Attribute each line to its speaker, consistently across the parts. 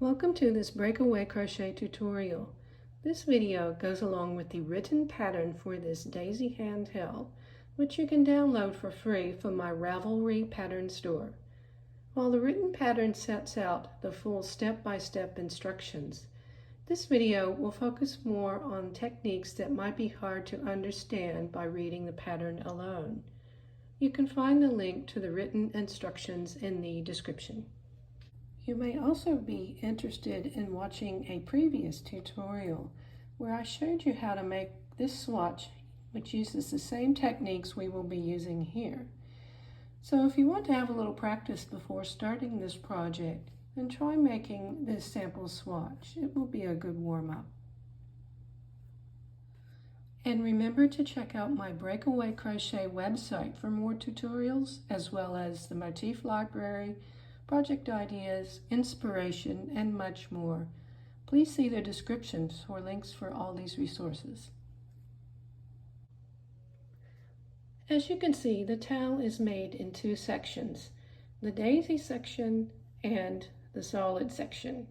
Speaker 1: Welcome to this breakaway crochet tutorial. This video goes along with the written pattern for this daisy handheld, which you can download for free from my Ravelry pattern store. While the written pattern sets out the full step-by-step instructions, this video will focus more on techniques that might be hard to understand by reading the pattern alone. You can find the link to the written instructions in the description. You may also be interested in watching a previous tutorial where I showed you how to make this swatch, which uses the same techniques we will be using here. So if you want to have a little practice before starting this project, then try making this sample swatch. It will be a good warm-up. And remember to check out my Breakaway Crochet website for more tutorials, as well as the motif library, project ideas, inspiration, and much more. Please see the descriptions for links for all these resources. As you can see, the towel is made in two sections, the daisy section and the solid section.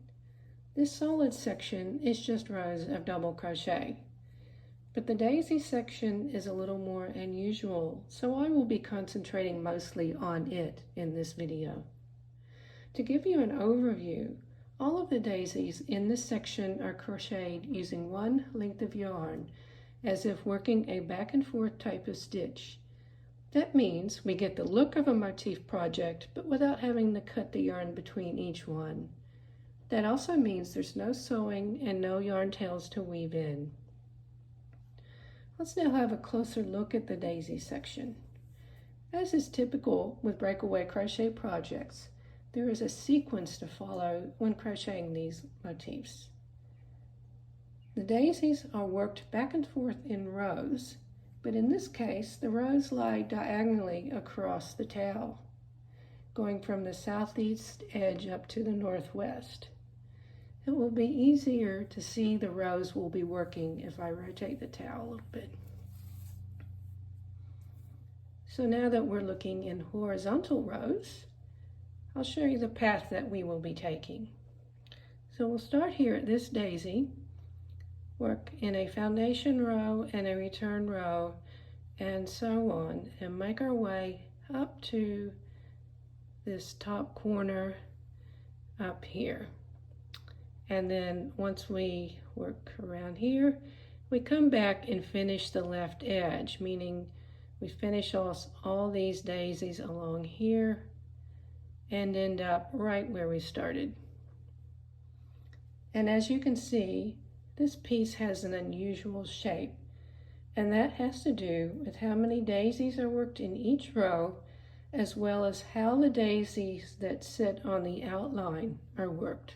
Speaker 1: This solid section is just rows of double crochet, but the daisy section is a little more unusual, so I will be concentrating mostly on it in this video. To give you an overview, all of the daisies in this section are crocheted using one length of yarn, as if working a back and forth type of stitch. That means we get the look of a motif project, but without having to cut the yarn between each one. That also means there's no sewing and no yarn tails to weave in. Let's now have a closer look at the daisy section. As is typical with breakaway crochet projects, there is a sequence to follow when crocheting these motifs. The daisies are worked back and forth in rows, but in this case, the rows lie diagonally across the towel, going from the southeast edge up to the northwest. It will be easier to see the rows we'll be working if I rotate the towel a little bit. So now that we're looking in horizontal rows, I'll show you the path that we will be taking. So we'll start here at this daisy, work in a foundation row and a return row, and so on, and make our way up to this top corner up here. And then once we work around here, we come back and finish the left edge, meaning we finish all these daisies along here and end up right where we started. And as you can see, this piece has an unusual shape, and that has to do with how many daisies are worked in each row, as well as how the daisies that sit on the outline are worked.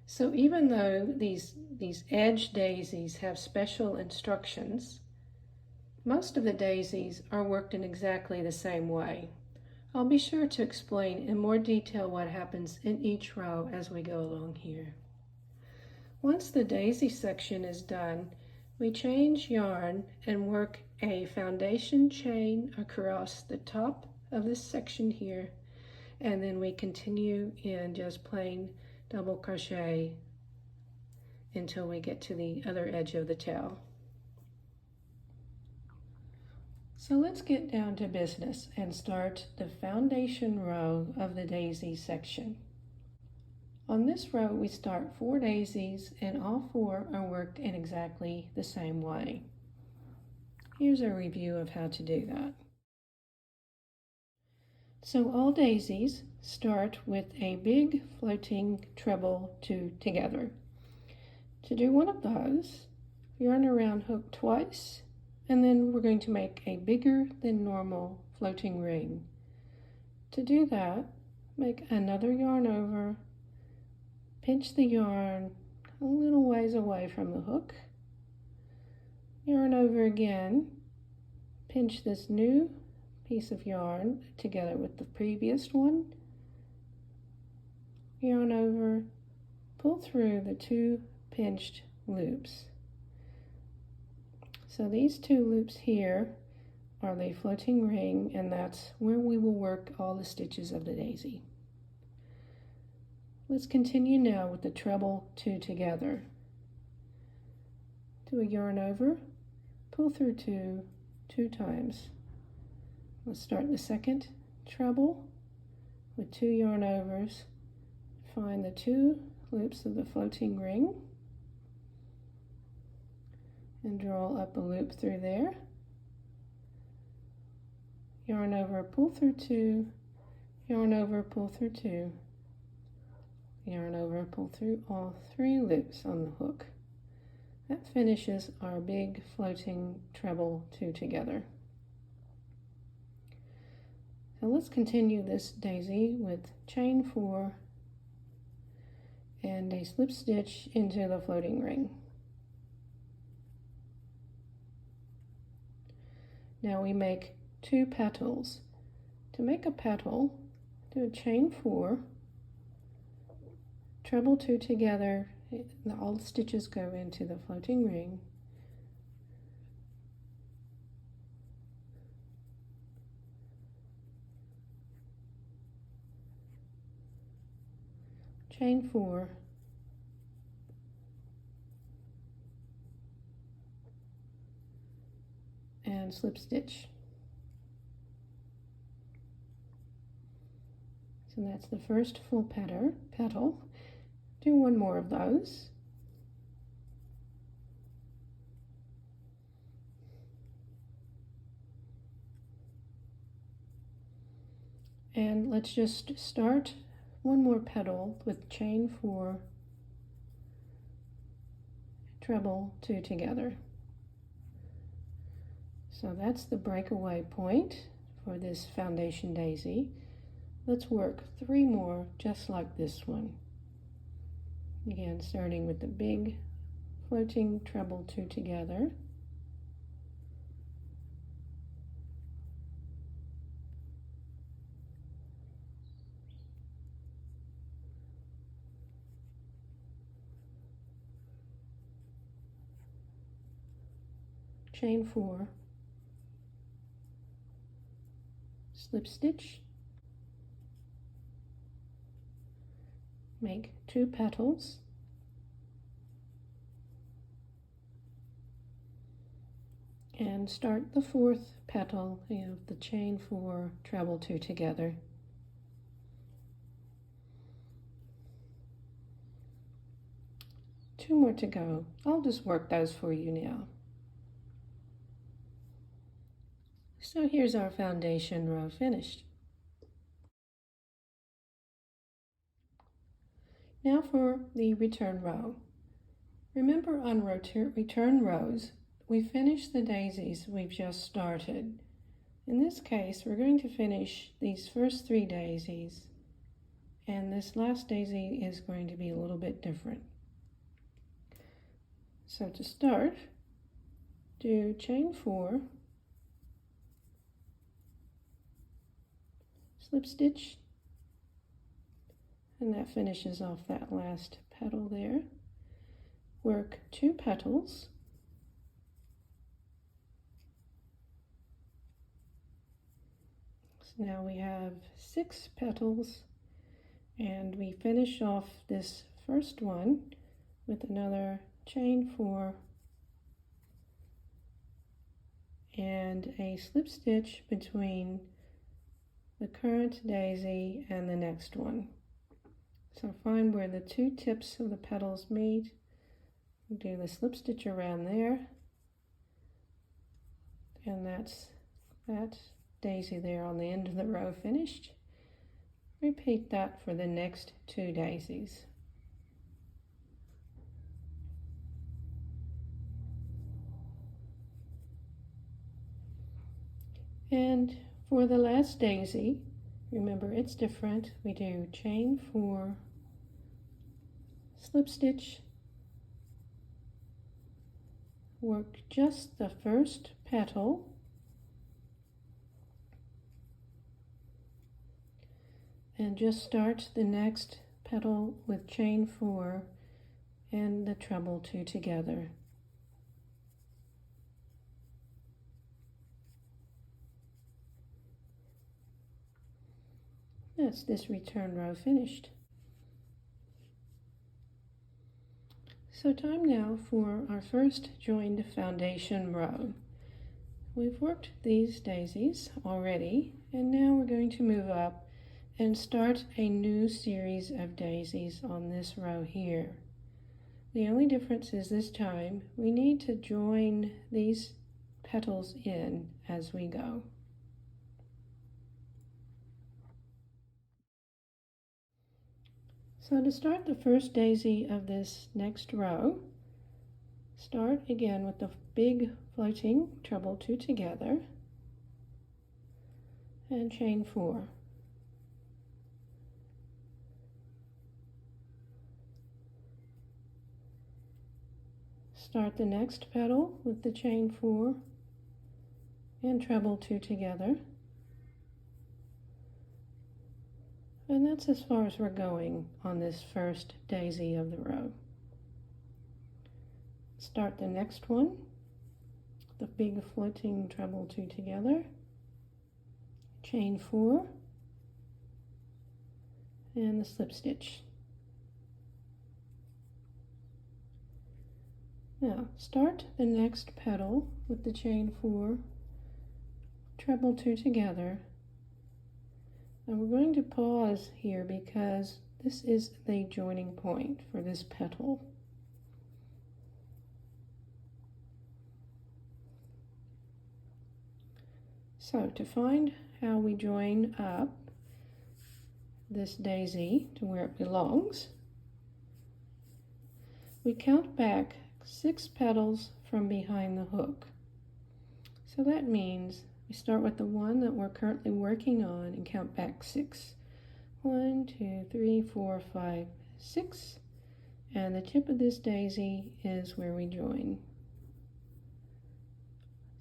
Speaker 1: So even though these edge daisies have special instructions, most of the daisies are worked in exactly the same way. I'll be sure to explain in more detail what happens in each row as we go along here. Once the daisy section is done, we change yarn and work a foundation chain across the top of this section here, and then we continue in just plain double crochet until we get to the other edge of the towel. So let's get down to business and start the foundation row of the daisy section. On this row, we start 4 daisies, and all 4 are worked in exactly the same way. Here's a review of how to do that. So all daisies start with a big floating treble 2 together. To do one of those, yarn around hook twice, and then we're going to make a bigger than normal floating ring. To do that, make another yarn over, pinch the yarn a little ways away from the hook, yarn over again, pinch this new piece of yarn together with the previous one, yarn over, pull through the 2 pinched loops. So these 2 loops here are the floating ring, and that's where we will work all the stitches of the daisy. Let's continue now with the treble 2 together. Do a yarn over, pull through 2 times. Let's start the second treble with 2 yarn overs. Find the 2 loops of the floating ring and draw up a loop through there. Yarn over, pull through 2, yarn over, pull through 2, yarn over, pull through all 3 loops on the hook. That finishes our big floating treble 2 together. So let's continue this daisy with chain 4 and a slip stitch into the floating ring. Now we make 2 petals. To make a petal, do a chain 4, treble 2 together, all the stitches go into the floating ring. Chain 4, and slip stitch. So that's the first full petal. Do one more of those. And let's just start one more petal with chain 4, treble 2 together. So that's the breakaway point for this foundation daisy. Let's work 3 more just like this one. Again, starting with the big floating treble 2 together. Chain 4, slip stitch, make 2 petals, and start the 4th petal of the chain 4 treble 2 together. Two more to go. I'll just work those for you now. So here's our foundation row finished. Now for the return row. Remember on return rows, we finish the daisies we've just started. In this case, we're going to finish these first 3 daisies, and this last daisy is going to be a little bit different. So to start, do chain 4, slip stitch, and that finishes off that last petal there. Work 2 petals, so now we have 6 petals, and we finish off this first one with another chain 4 and a slip stitch between the current daisy and the next one. So find where the 2 tips of the petals meet, do the slip stitch around there, and that's that daisy there on the end of the row finished. Repeat that for the next 2 daisies. And for the last daisy, remember it's different. We do chain 4, slip stitch, work just the first petal, and just start the next petal with chain 4 and the treble 2 together. That's this return row finished. So time now for our first joined foundation row. We've worked these daisies already, and now we're going to move up and start a new series of daisies on this row here. The only difference is this time we need to join these petals in as we go. So to start the first daisy of this next row, start again with the big floating treble 2 together and chain 4. Start the next petal with the chain 4 and treble 2 together. And that's as far as we're going on this first daisy of the row. Start the next one, the big floating treble 2 together, chain 4, and the slip stitch. Now start the next petal with the chain 4, treble 2 together, and we're going to pause here because this is the joining point for this petal. So to find how we join up this daisy to where it belongs, we count back 6 petals from behind the hook. So that means we start with the one that we're currently working on and count back 6. 1, 2, 3, 4, 5, 6. And the tip of this daisy is where we join.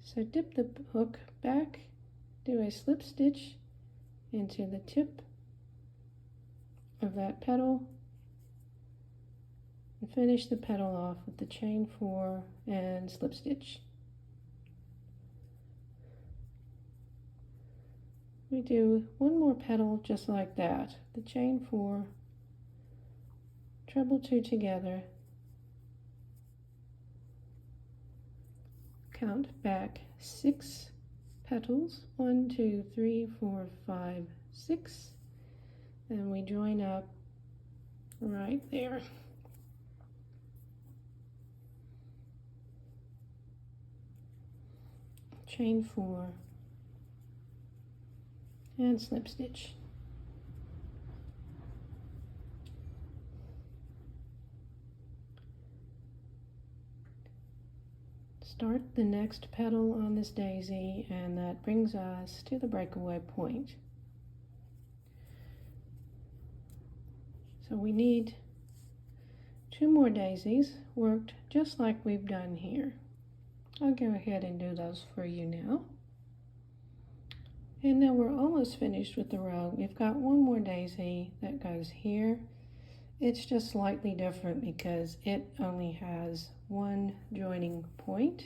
Speaker 1: So dip the hook back, do a slip stitch into the tip of that petal, and finish the petal off with the chain 4 and slip stitch. We do one more petal just like that, the chain 4, treble 2 together, count back 6 petals, 1, 2, 3, 4, 5, 6, and we join up right there. Chain 4 and slip stitch. Start the next petal on this daisy, and that brings us to the breakaway point. So we need 2 more daisies worked just like we've done here. I'll go ahead and do those for you now. And now we're almost finished with the row. We've got one more daisy that goes here. It's just slightly different because it only has one joining point.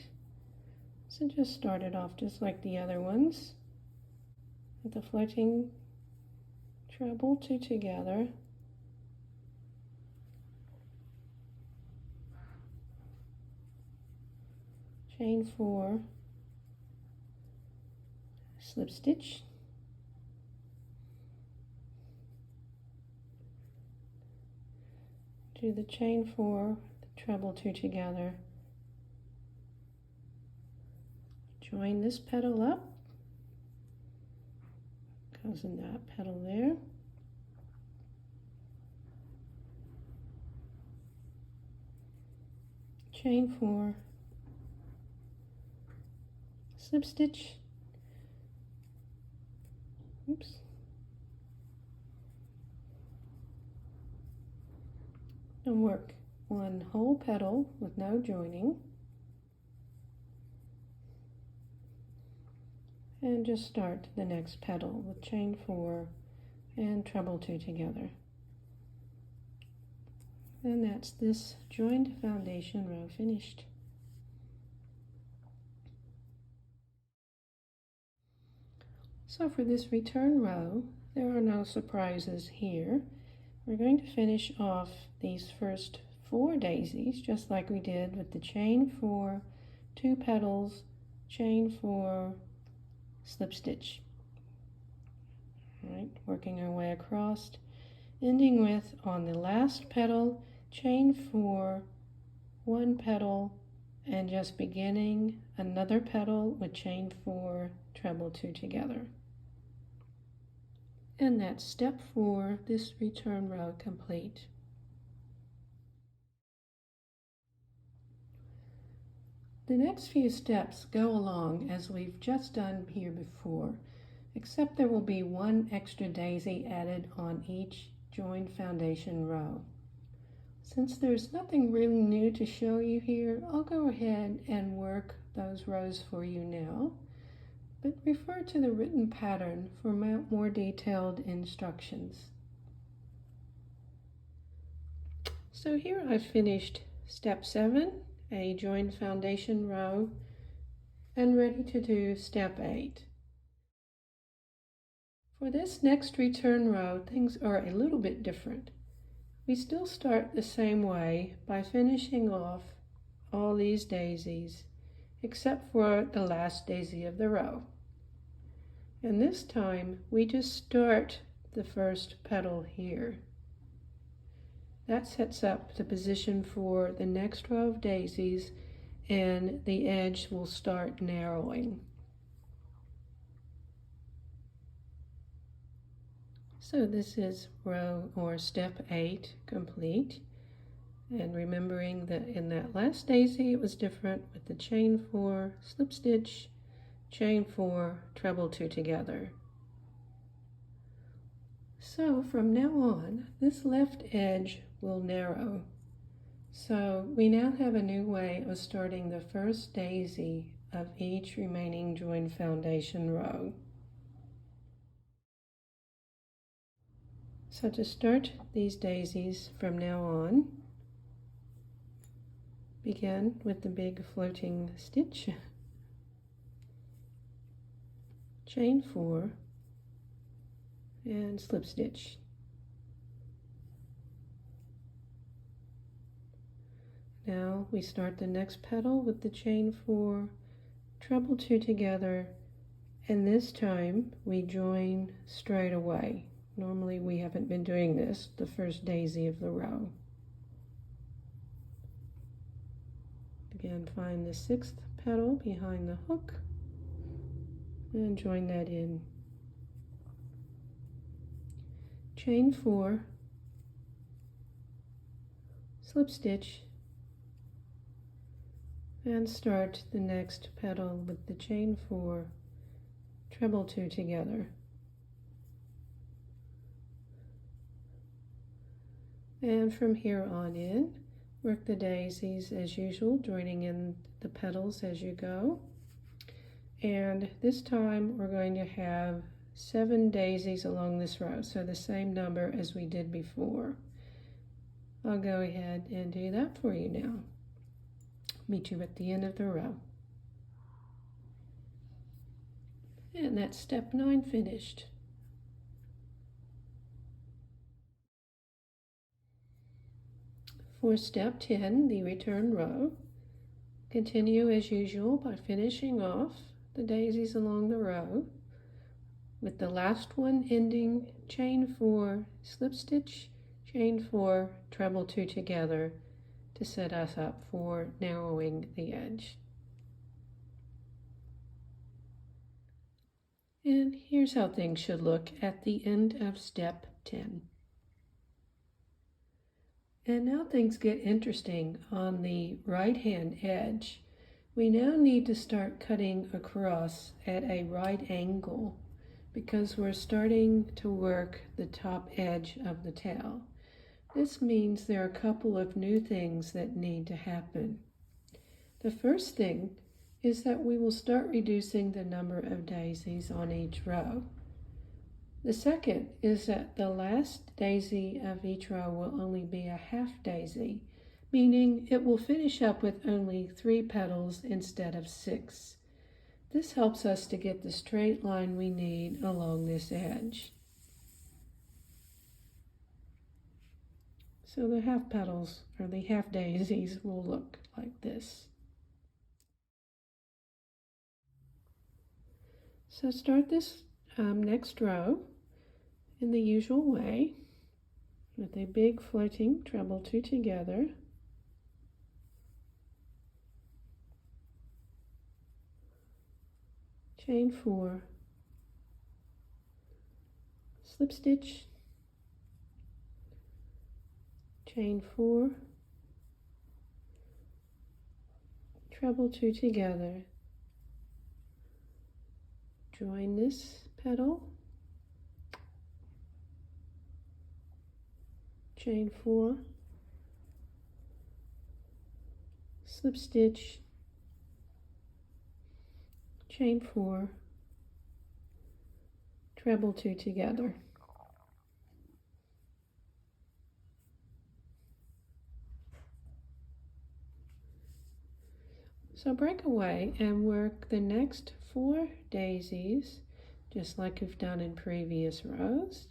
Speaker 1: So just start it off just like the other ones with the floating treble 2 together. Chain 4, slip stitch, do the chain 4, the treble 2 together, join this petal up, goes in that petal there, chain 4, slip stitch, oops, and work one whole petal with no joining, and just start the next petal with chain 4 and treble 2 together. And that's this joined foundation row finished. So for this return row, there are no surprises here. We're going to finish off these first 4 daisies, just like we did with the chain 4, 2 petals, chain 4, slip stitch. All right, working our way across, ending with, on the last petal, chain 4, 1 petal, and just beginning another petal with chain 4, treble 2 together. And that's step 4, this return row complete. The next few steps go along as we've just done here before, except there will be 1 extra daisy added on each joined foundation row. Since there's nothing really new to show you here, I'll go ahead and work those rows for you now, but refer to the written pattern for more detailed instructions. So here I've finished step 7, a joined foundation row, and ready to do step 8. For this next return row, things are a little bit different. We still start the same way by finishing off all these daisies except for the last daisy of the row. And this time we just start the first petal here. That sets up the position for the next row of daisies, and the edge will start narrowing. So this is row or step 8 complete. And remembering that in that last daisy it was different with the chain 4, slip stitch, chain 4, treble 2 together. So from now on, this left edge will narrow. So we now have a new way of starting the first daisy of each remaining joined foundation row. So to start these daisies from now on, begin with the big floating stitch, chain 4, and slip stitch. Now we start the next petal with the chain 4, treble 2 together, and this time we join straight away. Normally we haven't been doing this, the first daisy of the row. Again, find the 6th petal behind the hook and join that in. Chain 4, slip stitch, and start the next petal with the chain 4, treble 2 together. And from here on in, work the daisies as usual, joining in the petals as you go. And this time we're going to have 7 daisies along this row, so the same number as we did before. I'll go ahead and do that for you now. Meet you at the end of the row. And that's step 9 finished. For step 10, the return row, continue as usual by finishing off the daisies along the row, with the last one ending chain 4, slip stitch, chain 4, treble 2 together to set us up for narrowing the edge. And here's how things should look at the end of step 10. And now things get interesting on the right-hand edge. We now need to start cutting across at a right angle because we're starting to work the top edge of the tail. This means there are a couple of new things that need to happen. The first thing is that we will start reducing the number of daisies on each row. The second is that the last daisy of each row will only be a half daisy, meaning it will finish up with only 3 petals instead of 6. This helps us to get the straight line we need along this edge. So the half petals, or the half daisies, will look like this. So start this next row in the usual way with a big floating treble 2 together. Chain 4, slip stitch, chain 4, treble 2 together. Join this petal, chain 4, slip stitch, chain 4, treble 2 together. So break away and work the next 4 daisies just like we've done in previous rows.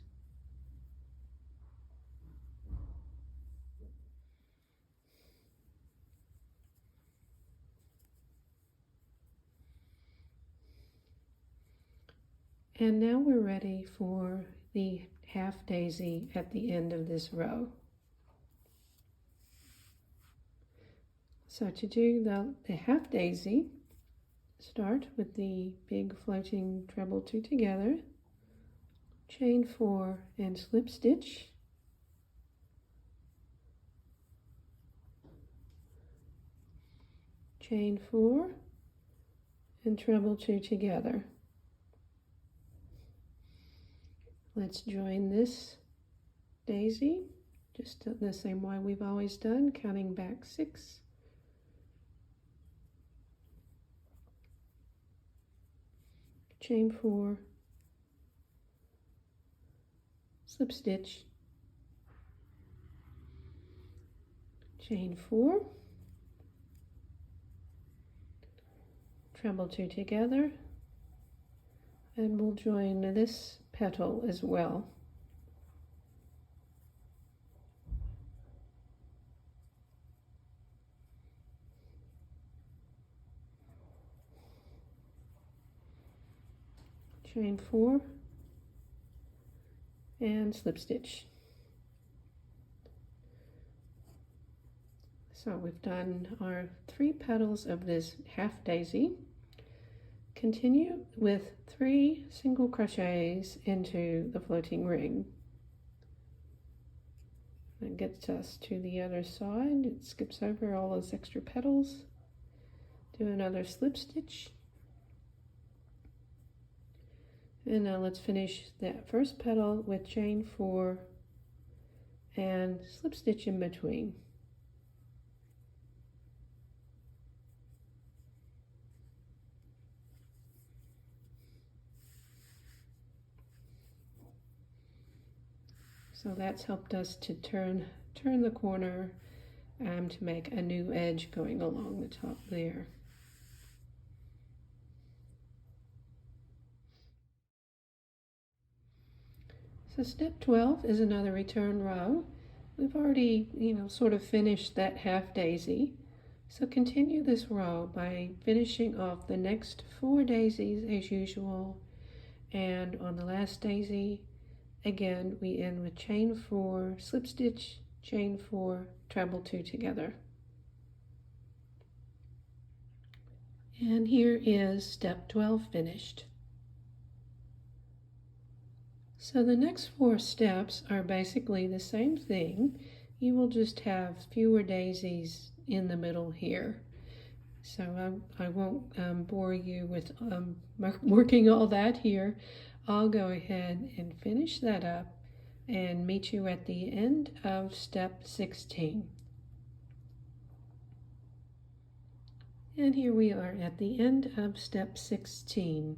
Speaker 1: And now we're ready for the half daisy at the end of this row. So to do the half daisy, start with the big floating treble 2 together, chain 4 and slip stitch, chain 4 and treble 2 together. Let's join this daisy just the same way we've always done, counting back 6, chain 4, slip stitch, chain 4, treble 2 together, and we'll join this petal as well. Chain 4 and slip stitch. So we've done our 3 petals of this half daisy. Continue with 3 single crochets into the floating ring. That gets us to the other side. It skips over all those extra petals. Do another slip stitch. And now let's finish that first petal with chain 4 and slip stitch in between. So that's helped us to turn the corner to make a new edge going along the top there. So step 12 is another return row. We've already, sort of finished that half daisy. So continue this row by finishing off the next 4 daisies as usual. And on the last daisy, again, we end with chain 4, slip stitch, chain 4, treble 2 together. And here is step 12 finished. So the next 4 steps are basically the same thing. You will just have fewer daisies in the middle here. So I won't bore you with working all that here. I'll go ahead and finish that up and meet you at the end of step 16. And here we are at the end of step 16.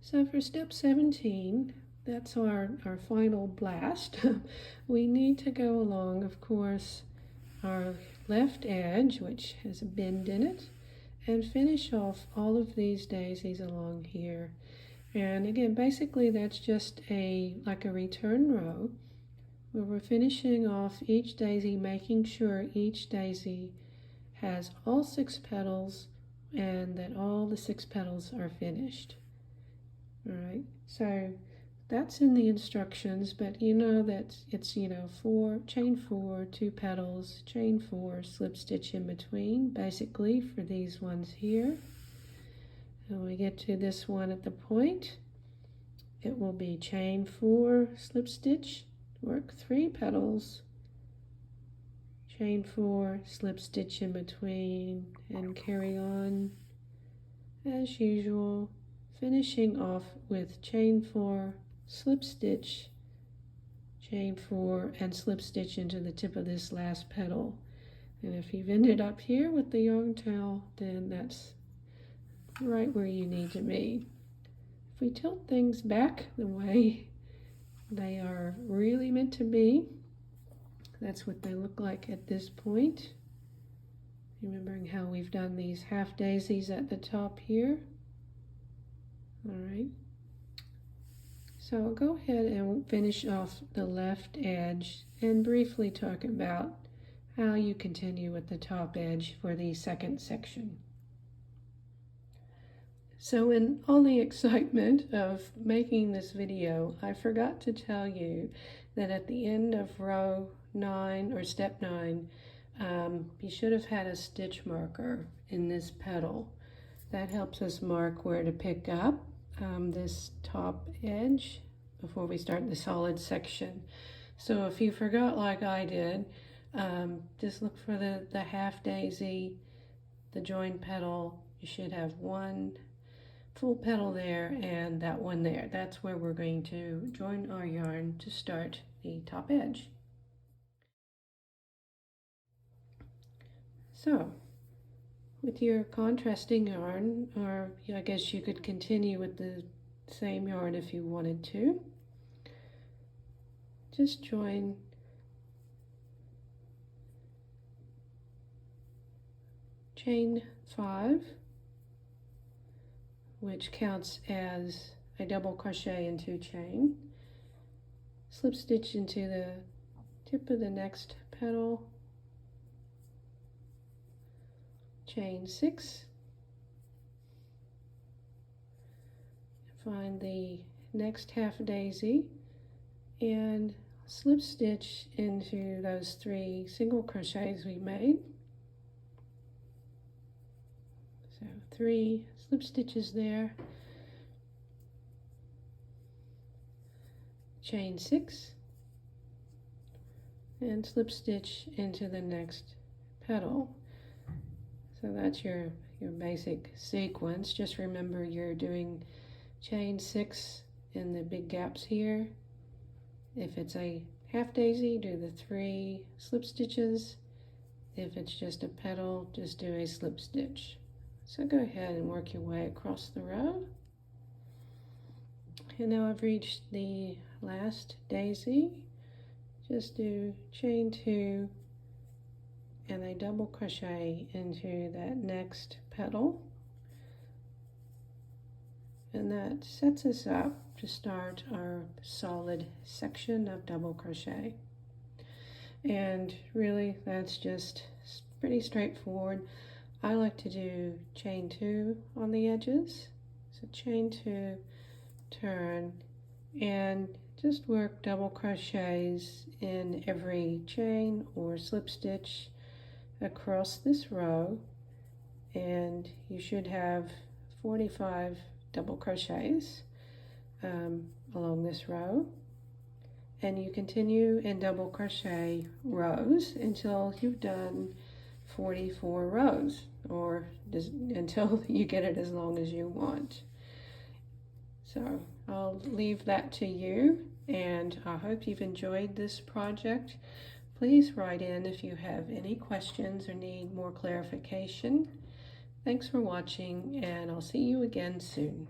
Speaker 1: So for step 17, that's our final blast. We need to go along, of course, our left edge, which has a bend in it, and finish off all of these daisies along here. And again, basically that's just like a return row where we're finishing off each daisy, making sure each daisy has all 6 petals and that all the 6 petals are finished. All right, so that's in the instructions, but you know that it's, chain 4, 2 petals, chain 4, slip stitch in between, basically for these ones here. And we get to this one at the point, it will be chain 4, slip stitch, work 3 petals, chain 4, slip stitch in between, and carry on as usual, finishing off with chain 4, slip stitch, chain 4, and slip stitch into the tip of this last petal. And if you've ended up here with the yarn tail, then that's right where you need to be. If we tilt things back the way they are really meant to be, that's what they look like at this point. Remembering how we've done these half daisies at the top here. All right. So I'll go ahead and finish off the left edge and briefly talk about how you continue with the top edge for the second section. So in all the excitement of making this video, I forgot to tell you that at the end of row 9 or step 9, you should have had a stitch marker in this petal. That helps us mark where to pick up this top edge before we start the solid section. So if you forgot like I did, just look for the half daisy, the joined petal. You should have one full petal there and that one there. That's where we're going to join our yarn to start the top edge. So with your contrasting yarn, or I guess you could continue with the same yarn if you wanted to, just join chain 5, which counts as a double crochet in 2 chain, slip stitch into the tip of the next petal, chain 6, find the next half daisy and slip stitch into those 3 single crochets we made. So 3 slip stitches there, chain 6, and slip stitch into the next petal. So that's your basic sequence. Just remember you're doing chain 6 in the big gaps here. If it's a half daisy, do the 3 slip stitches. If it's just a petal, just do a slip stitch. So go ahead and work your way across the row. And now I've reached the last daisy. Just do chain 2 and a double crochet into that next petal. And that sets us up to start our solid section of double crochet. And really that's just pretty straightforward. I like to do chain 2 on the edges. So chain 2, turn, and just work double crochets in every chain or slip stitch across this row, and you should have 45 double crochets along this row, and you continue in double crochet rows until you've done 44 rows, or until you get it as long as you want. So I'll leave that to you, and I hope you've enjoyed this project. Please write in if you have any questions or need more clarification. Thanks for watching, and I'll see you again soon.